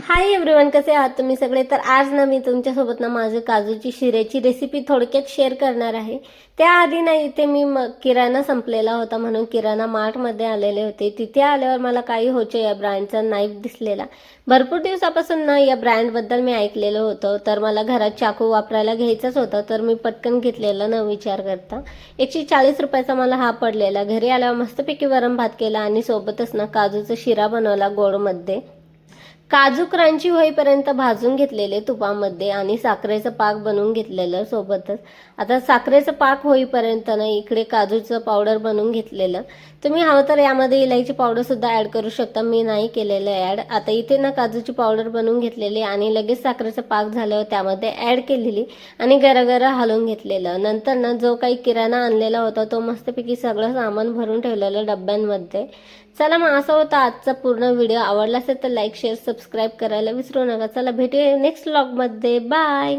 Hi everyone, कसे आहात तुम्ही सगळे? तर आज ना मी तुमच्यासोबत ना माझे काजूची शिऱ्याची रेसिपी थोडक्यात शेअर करणार आहे. त्याआधी ना इथे मी किराणा संपलेला होता म्हणून किराणा मार्टमध्ये आलेले होते. तिथे आल्यावर मला काही होचे या ब्रँडचा नाईफ दिसलेला. भरपूर दिवसापासून ना या ब्रँडबद्दल मी ऐकलेलं होतं, तर मला घरात चाकू वापरायला घ्यायचाच होता, तर मी पटकन घेतलेला न विचार करता. 140 रुपयाचा मला हा पडलेला. घरी आल्यावर मस्तपैकी वरण भात केला आणि सोबतच ना काजूचा शिरा बनवला गोडमध्ये. काजू क्रंची होईपर्यंत भाजून घेतलेले तुपामध्ये आणि साखरेचं पाक बनवून घेतलेलं सोबतच. आता साखरेचं पाक होईपर्यंत ना इकडे काजूचं पावडर बनवून घेतलेलं. तुम्ही हवं तर यामध्ये इलायची पावडर सुद्धा ऍड करू शकता, मी नाही केलेलं ऍड. आता इथे ना काजूची पावडर बनवून घेतलेली आणि लगेच साखरेचं पाक झाल्यावर त्यामध्ये ऍड केलेली आणि गरगरं हलवून घेतलेलं. नंतर ना जो काही किराणा आणलेला होता तो मस्तपैकी सगळं सामान भरून ठेवलेलं डब्यांमध्ये. चला मग असा होता आजचा पूर्ण व्हिडिओ. आवडला असेल तर लाईक शेअर सबस्क्राईब करायला विसरू नका. चला भेटूया नेक्स्ट व्लॉगमध्ये. बाय.